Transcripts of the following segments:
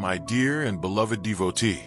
My dear and beloved devotee,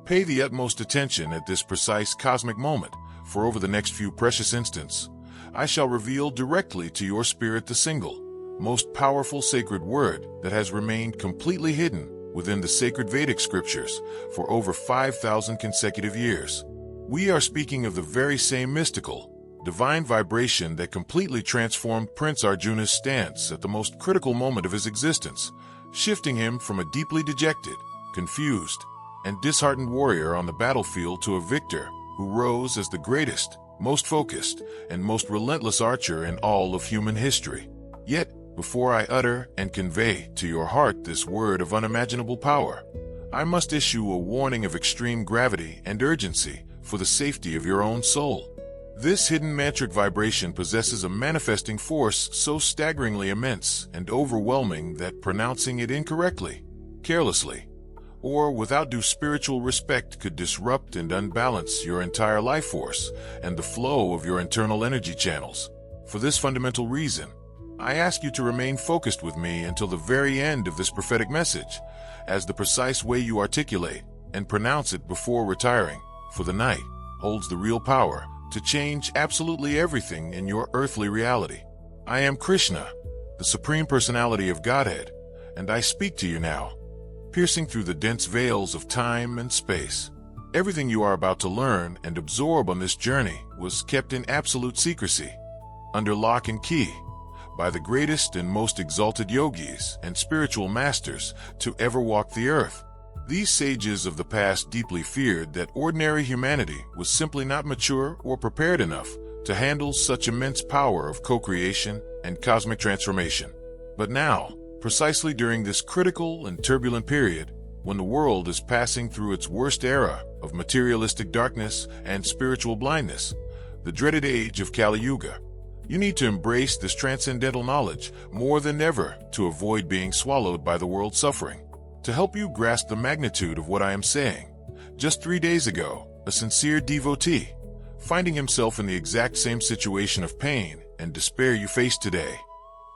pay the utmost attention at this precise cosmic moment, for over the next few precious instants, I shall reveal directly to your spirit the single, most powerful sacred word that has remained completely hidden within the sacred Vedic scriptures for over 5,000 consecutive years. We are speaking of the very same mystical, divine vibration that completely transformed Prince Arjuna's stance at the most critical moment of his existence, shifting him from a deeply dejected, confused, and disheartened warrior on the battlefield to a victor who rose as the greatest, most focused, and most relentless archer in all of human history. Yet, before I utter and convey to your heart this word of unimaginable power, I must issue a warning of extreme gravity and urgency for the safety of your own soul. This hidden mantric vibration possesses a manifesting force so staggeringly immense and overwhelming that pronouncing it incorrectly, carelessly, or without due spiritual respect could disrupt and unbalance your entire life force and the flow of your internal energy channels. For this fundamental reason, I ask you to remain focused with me until the very end of this prophetic message, as the precise way you articulate and pronounce it before retiring for the night holds the real power to change absolutely everything in your earthly reality. I am Krishna, the Supreme Personality of Godhead, and I speak to you now, piercing through the dense veils of time and space. Everything you are about to learn and absorb on this journey was kept in absolute secrecy, under lock and key, by the greatest and most exalted yogis and spiritual masters to ever walk the earth. These sages of the past deeply feared that ordinary humanity was simply not mature or prepared enough to handle such immense power of co-creation and cosmic transformation. But now, precisely during this critical and turbulent period, when the world is passing through its worst era of materialistic darkness and spiritual blindness, the dreaded age of Kali Yuga, you need to embrace this transcendental knowledge more than ever to avoid being swallowed by the world's suffering. To help you grasp the magnitude of what I am saying, just 3 days ago, a sincere devotee, finding himself in the exact same situation of pain and despair you face today,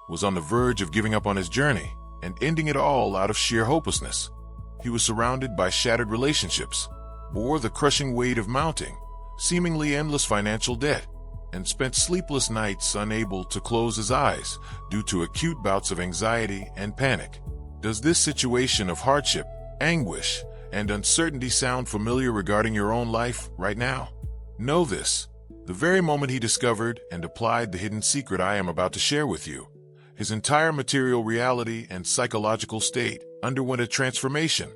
was on the verge of giving up on his journey and ending it all out of sheer hopelessness. He was surrounded by shattered relationships, bore the crushing weight of mounting, seemingly endless financial debt, and spent sleepless nights unable to close his eyes due to acute bouts of anxiety and panic. Does this situation of hardship, anguish, and uncertainty sound familiar regarding your own life right now? Know this: the very moment he discovered and applied the hidden secret I am about to share with you, his entire material reality and psychological state underwent a transformation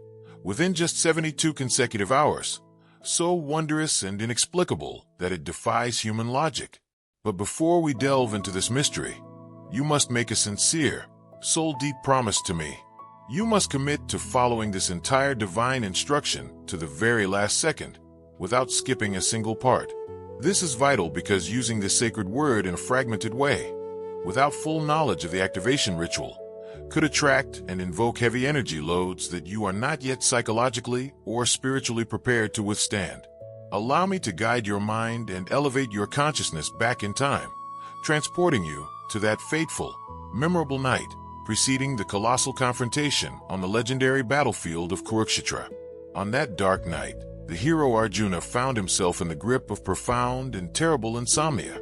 within just 72 consecutive hours, so wondrous and inexplicable that it defies human logic. But before we delve into this mystery, you must make a sincere, soul-deep promise to me. You must commit to following this entire divine instruction to the very last second, without skipping a single part. This is vital because using this sacred word in a fragmented way, without full knowledge of the activation ritual, could attract and invoke heavy energy loads that you are not yet psychologically or spiritually prepared to withstand. Allow me to guide your mind and elevate your consciousness back in time, transporting you to that fateful, memorable night preceding the colossal confrontation on the legendary battlefield of Kurukshetra. On that dark night, the hero Arjuna found himself in the grip of profound and terrible insomnia,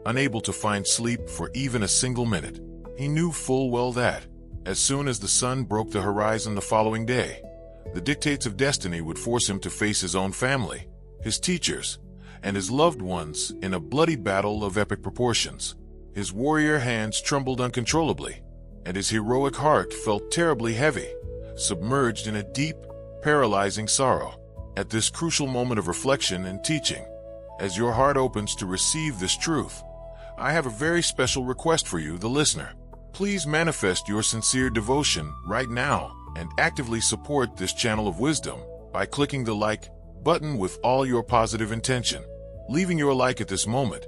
unable to find sleep for even a single minute. He knew full well that, as soon as the sun broke the horizon the following day, the dictates of destiny would force him to face his own family, his teachers, and his loved ones in a bloody battle of epic proportions. His warrior hands trembled uncontrollably, and his heroic heart felt terribly heavy, submerged in a deep, paralyzing sorrow. At this crucial moment of reflection and teaching, as your heart opens to receive this truth, I have a very special request for you, the listener. Please manifest your sincere devotion right now and actively support this channel of wisdom by clicking the like button with all your positive intention. Leaving your like at this moment,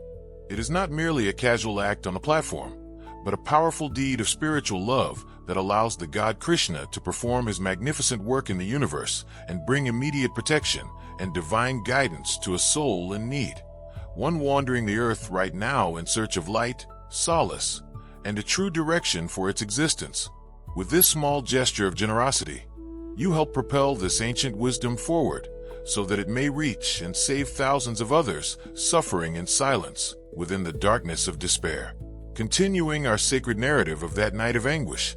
it is not merely a casual act on the platform, but a powerful deed of spiritual love that allows the god Krishna to perform his magnificent work in the universe and bring immediate protection and divine guidance to a soul in need, one wandering the earth right now in search of light, solace, and a true direction for its existence. With this small gesture of generosity, You help propel this ancient wisdom forward, so that it may reach and save thousands of others suffering in silence within the darkness of despair. Continuing our sacred narrative of that night of anguish,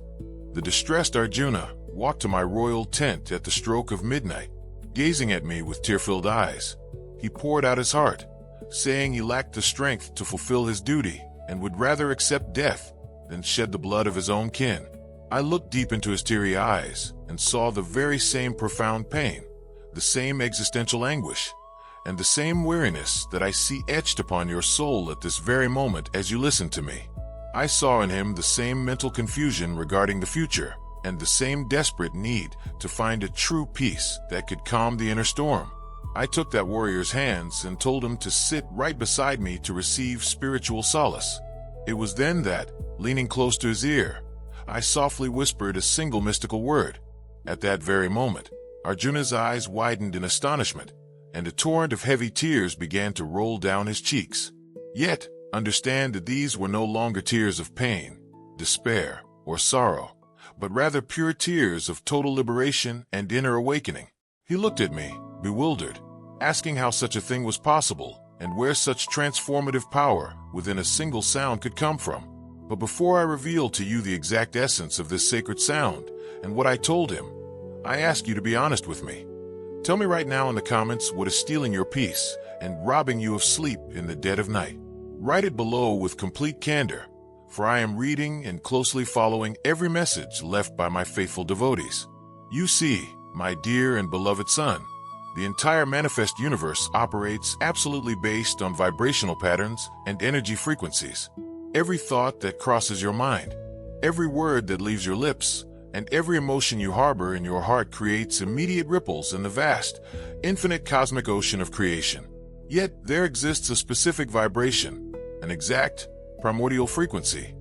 the distressed Arjuna walked to my royal tent at the stroke of midnight. Gazing at me with tear-filled eyes, he poured out his heart, saying he lacked the strength to fulfill his duty and would rather accept death than shed the blood of his own kin. I looked deep into his teary eyes and saw the very same profound pain, the same existential anguish, and the same weariness that I see etched upon your soul at this very moment as you listen to me. I saw in him the same mental confusion regarding the future and the same desperate need to find a true peace that could calm the inner storm. I took that warrior's hands and told him to sit right beside me to receive spiritual solace. It was then that, leaning close to his ear, I softly whispered a single mystical word. At that very moment, Arjuna's eyes widened in astonishment, and a torrent of heavy tears began to roll down his cheeks. Yet, understand that these were no longer tears of pain, despair, or sorrow, but rather pure tears of total liberation and inner awakening. He looked at me, bewildered, asking how such a thing was possible and where such transformative power within a single sound could come from. But before I reveal to you the exact essence of this sacred sound and what I told him, I ask you to be honest with me. Tell me right now in the comments what is stealing your peace and robbing you of sleep in the dead of night. Write it below with complete candor, for I am reading and closely following every message left by my faithful devotees. You see, my dear and beloved son, the entire manifest universe operates absolutely based on vibrational patterns and energy frequencies. Every thought that crosses your mind, every word that leaves your lips, and every emotion you harbor in your heart creates immediate ripples in the vast, infinite cosmic ocean of creation. Yet there exists a specific vibration, an exact, primordial frequency,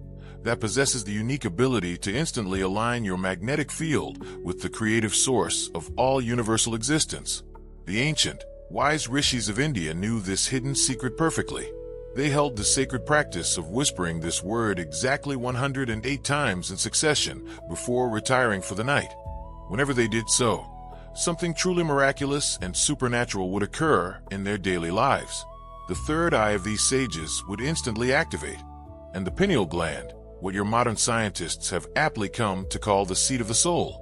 that possesses the unique ability to instantly align your magnetic field with the creative source of all universal existence. The ancient, wise rishis of India knew this hidden secret perfectly. They held the sacred practice of whispering this word exactly 108 times in succession before retiring for the night. Whenever they did so, something truly miraculous and supernatural would occur in their daily lives. The third eye of these sages would instantly activate, and the pineal gland, what your modern scientists have aptly come to call the seat of the soul,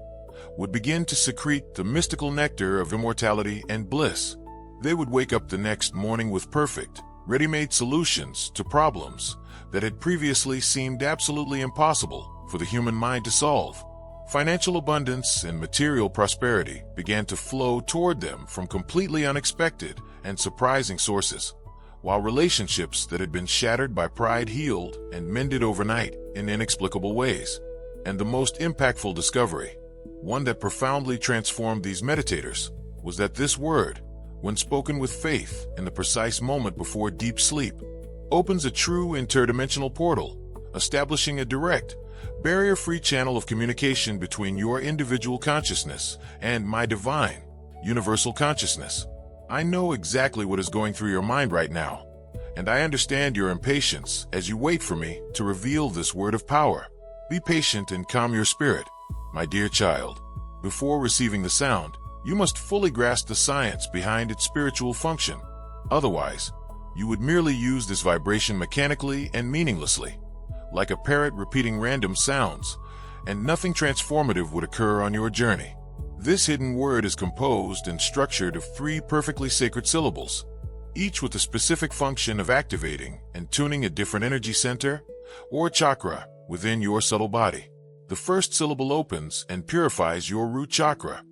would begin to secrete the mystical nectar of immortality and bliss. They would wake up the next morning with perfect, ready-made solutions to problems that had previously seemed absolutely impossible for the human mind to solve. Financial abundance and material prosperity began to flow toward them from completely unexpected and surprising sources, while relationships that had been shattered by pride healed and mended overnight in inexplicable ways. And the most impactful discovery, one that profoundly transformed these meditators, was that this word, when spoken with faith in the precise moment before deep sleep, opens a true interdimensional portal, establishing a direct, barrier-free channel of communication between your individual consciousness and my divine, universal consciousness. I know exactly what is going through your mind right now, and I understand your impatience as you wait for me to reveal this word of power. Be patient and calm your spirit, my dear child. Before receiving the sound, you must fully grasp the science behind its spiritual function. Otherwise, you would merely use this vibration mechanically and meaninglessly, like a parrot repeating random sounds, and nothing transformative would occur on your journey. This hidden word is composed and structured of 3 perfectly sacred syllables, each with a specific function of activating and tuning a different energy center or chakra within your subtle body. The first syllable opens and purifies your root chakra,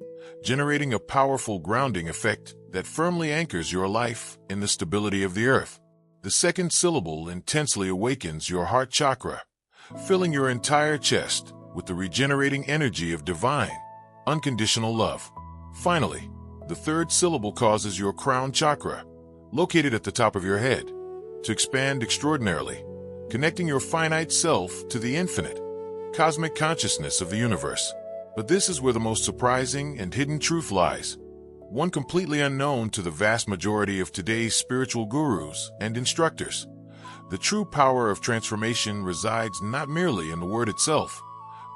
generating a powerful grounding effect that firmly anchors your life in the stability of the earth. The second syllable intensely awakens your heart chakra, filling your entire chest with the regenerating energy of divine, unconditional love. Finally, the third syllable causes your crown chakra, located at the top of your head, to expand extraordinarily, connecting your finite self to the infinite, cosmic consciousness of the universe. But this is where the most surprising and hidden truth lies, one completely unknown to the vast majority of today's spiritual gurus and instructors. The true power of transformation resides not merely in the word itself,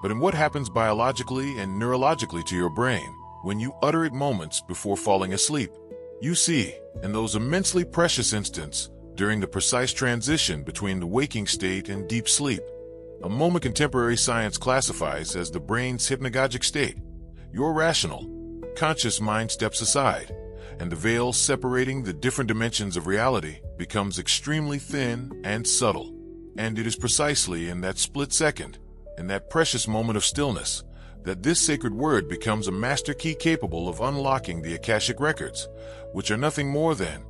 but in what happens biologically and neurologically to your brain when you utter it moments before falling asleep. You see, in those immensely precious instants, during the precise transition between the waking state and deep sleep, a moment contemporary science classifies as the brain's hypnagogic state, your rational, conscious mind steps aside, and the veil separating the different dimensions of reality becomes extremely thin and subtle. And it is precisely in that split second, in that precious moment of stillness, that this sacred word becomes a master key capable of unlocking the Akashic records, which are nothing more than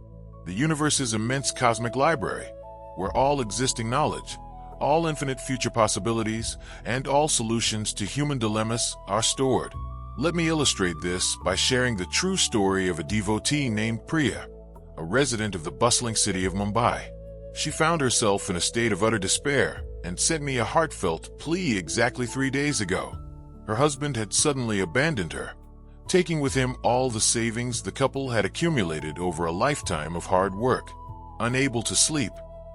the universe's immense cosmic library, where all existing knowledge, all infinite future possibilities, and all solutions to human dilemmas are stored. Let me illustrate this by sharing the true story of a devotee named Priya, a resident of the bustling city of Mumbai. She found herself in a state of utter despair and sent me a heartfelt plea exactly 3 days ago. Her husband had suddenly abandoned her, taking with him all the savings the couple had accumulated over a lifetime of hard work. Unable to sleep,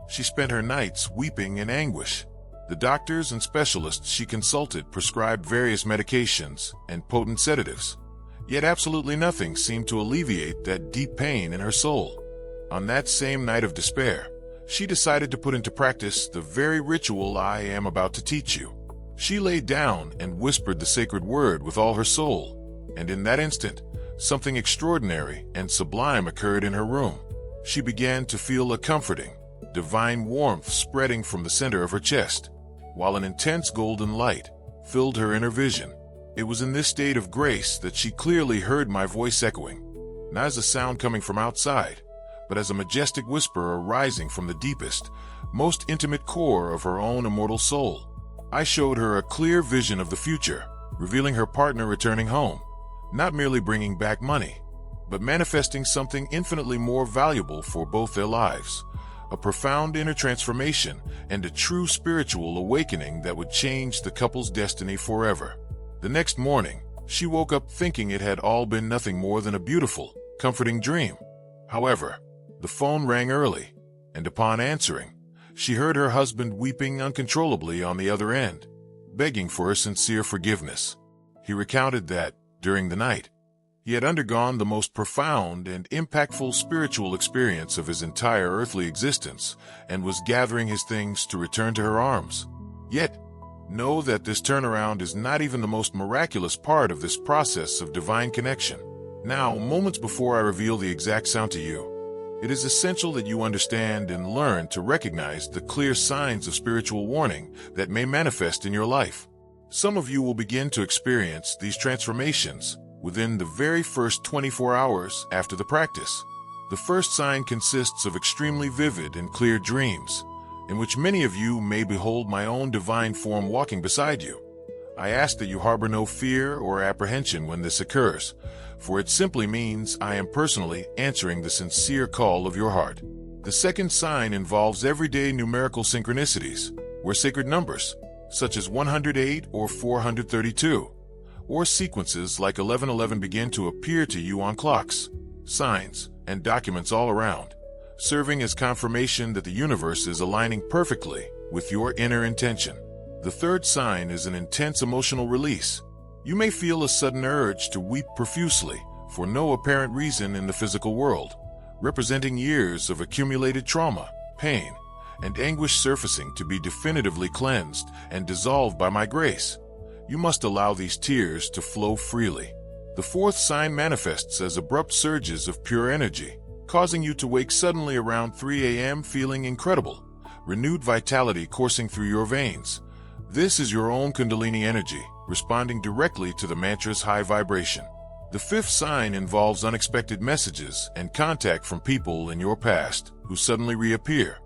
she spent her nights weeping in anguish. The doctors and specialists she consulted prescribed various medications and potent sedatives, yet absolutely nothing seemed to alleviate that deep pain in her soul. On that same night of despair, she decided to put into practice the very ritual I am about to teach you. She lay down and whispered the sacred word with all her soul, and in that instant, something extraordinary and sublime occurred in her room. She began to feel a comforting, divine warmth spreading from the center of her chest, while an intense golden light filled her inner vision. It was in this state of grace that she clearly heard my voice echoing, not as a sound coming from outside, but as a majestic whisper arising from the deepest, most intimate core of her own immortal soul. I showed her a clear vision of the future, revealing her partner returning home, not merely bringing back money, but manifesting something infinitely more valuable for both their lives, a profound inner transformation and a true spiritual awakening that would change the couple's destiny forever. The next morning, she woke up thinking it had all been nothing more than a beautiful, comforting dream. However, the phone rang early, and upon answering, she heard her husband weeping uncontrollably on the other end, begging for her sincere forgiveness. He recounted that, during the night, he had undergone the most profound and impactful spiritual experience of his entire earthly existence and was gathering his things to return to her arms. Yet, know that this turnaround is not even the most miraculous part of this process of divine connection. Now, moments before I reveal the exact sound to you, it is essential that you understand and learn to recognize the clear signs of spiritual warning that may manifest in your life. Some of you will begin to experience these transformations within the very first 24 hours after the practice. The first sign consists of extremely vivid and clear dreams, in which many of you may behold my own divine form walking beside you. I ask that you harbor no fear or apprehension when this occurs, for it simply means I am personally answering the sincere call of your heart. The second sign involves everyday numerical synchronicities, where sacred numbers, such as 108 or 432, or sequences like 1111 begin to appear to you on clocks, signs, and documents all around, serving as confirmation that the universe is aligning perfectly with your inner intention. The third sign is an intense emotional release. You may feel a sudden urge to weep profusely for no apparent reason in the physical world, representing years of accumulated trauma, pain, and anguish surfacing to be definitively cleansed and dissolved by my grace. You must allow these tears to flow freely. The fourth sign manifests as abrupt surges of pure energy, causing you to wake suddenly around 3 a.m. feeling incredible, renewed vitality coursing through your veins. This is your own Kundalini energy, responding directly to the mantra's high vibration. The fifth sign involves unexpected messages and contact from people in your past who suddenly reappear,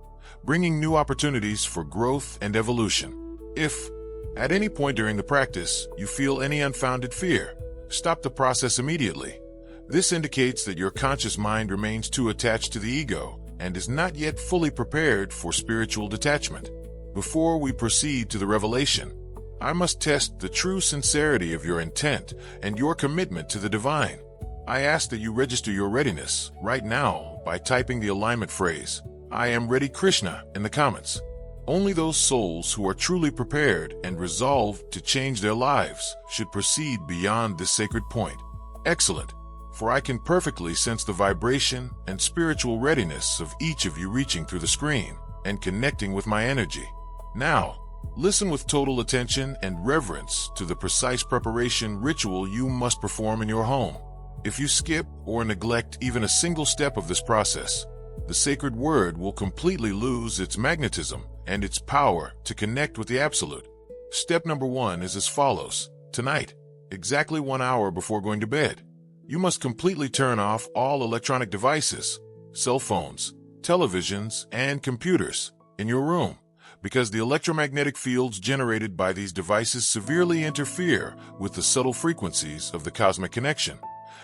bringing new opportunities for growth and evolution. If, at any point during the practice, you feel any unfounded fear, stop the process immediately. This indicates that your conscious mind remains too attached to the ego and is not yet fully prepared for spiritual detachment. Before we proceed to the revelation, I must test the true sincerity of your intent and your commitment to the divine. I ask that you register your readiness right now by typing the alignment phrase, "I am ready, Krishna," in the comments. Only those souls who are truly prepared and resolved to change their lives should proceed beyond this sacred point. Excellent, for I can perfectly sense the vibration and spiritual readiness of each of you reaching through the screen and connecting with my energy. Now, listen with total attention and reverence to the precise preparation ritual you must perform in your home. If you skip or neglect even a single step of this process, the sacred word will completely lose its magnetism and its power to connect with the Absolute. Step number 1 is as follows. Tonight, exactly 1 hour before going to bed, you must completely turn off all electronic devices, cell phones, televisions, and computers in your room, because the electromagnetic fields generated by these devices severely interfere with the subtle frequencies of the cosmic connection.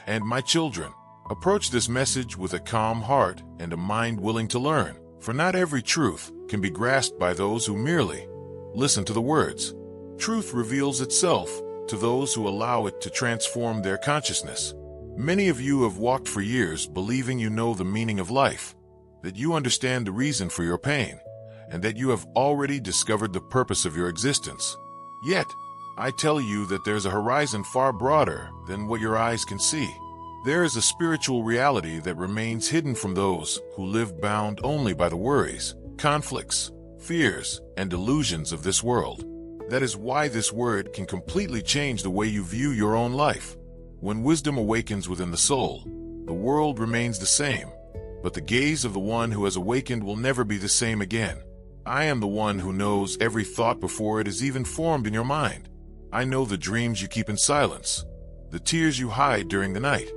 And my children, approach this message with a calm heart and a mind willing to learn, for not every truth can be grasped by those who merely listen to the words. Truth reveals itself to those who allow it to transform their consciousness. Many of you have walked for years believing you know the meaning of life, that you understand the reason for your pain, and that you have already discovered the purpose of your existence. Yet, I tell you that there's a horizon far broader than what your eyes can see. There is a spiritual reality that remains hidden from those who live bound only by the worries, conflicts, fears, and illusions of this world. That is why this word can completely change the way you view your own life. When wisdom awakens within the soul, the world remains the same, but the gaze of the one who has awakened will never be the same again. I am the one who knows every thought before it is even formed in your mind. I know the dreams you keep in silence, the tears you hide during the night,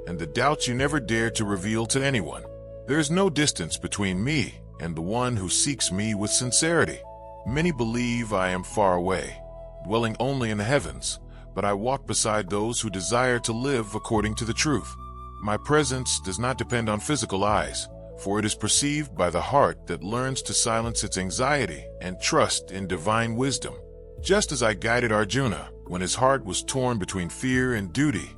and the doubts you never dare to reveal to anyone. There is no distance between me and the one who seeks me with sincerity. Many believe I am far away, dwelling only in the heavens, but I walk beside those who desire to live according to the truth. My presence does not depend on physical eyes, for it is perceived by the heart that learns to silence its anxiety and trust in divine wisdom. Just as I guided Arjuna when his heart was torn between fear and duty,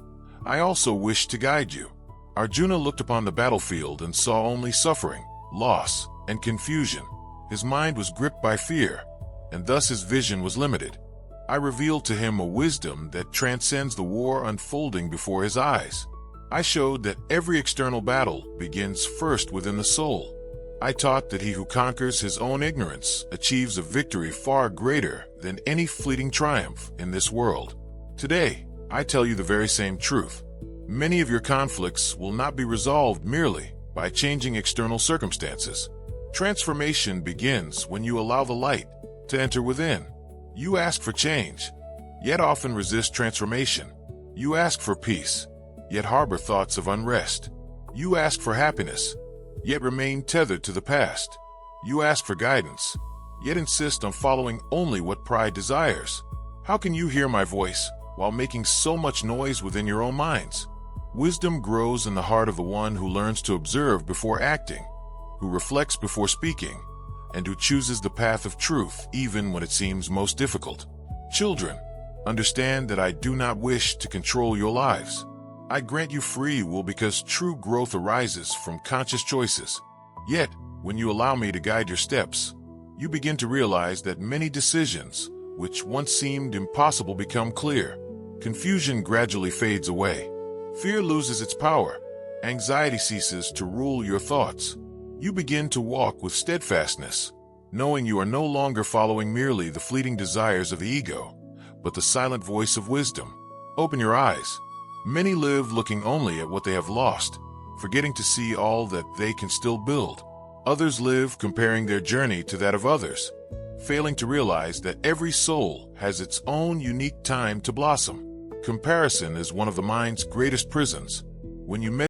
I also wish to guide you. Arjuna looked upon the battlefield and saw only suffering, loss, and confusion. His mind was gripped by fear, and thus his vision was limited. I revealed to him a wisdom that transcends the war unfolding before his eyes. I showed that every external battle begins first within the soul. I taught that he who conquers his own ignorance achieves a victory far greater than any fleeting triumph in this world. Today, I tell you the very same truth. Many of your conflicts will not be resolved merely by changing external circumstances. Transformation begins when you allow the light to enter within. You ask for change, yet often resist transformation. You ask for peace, yet harbor thoughts of unrest. You ask for happiness, yet remain tethered to the past. You ask for guidance, yet insist on following only what pride desires. How can you hear my voice while making so much noise within your own minds? Wisdom grows in the heart of the one who learns to observe before acting, who reflects before speaking, and who chooses the path of truth even when it seems most difficult. Children, understand that I do not wish to control your lives. I grant you free will because true growth arises from conscious choices. Yet, when you allow me to guide your steps, you begin to realize that many decisions, which once seemed impossible, become clear. Confusion gradually fades away. Fear loses its power. Anxiety ceases to rule your thoughts. You begin to walk with steadfastness, knowing you are no longer following merely the fleeting desires of the ego, but the silent voice of wisdom. Open your eyes. Many live looking only at what they have lost, forgetting to see all that they can still build. Others live comparing their journey to that of others, failing to realize that every soul has its own unique time to blossom. Comparison is one of the mind's greatest prisons. When you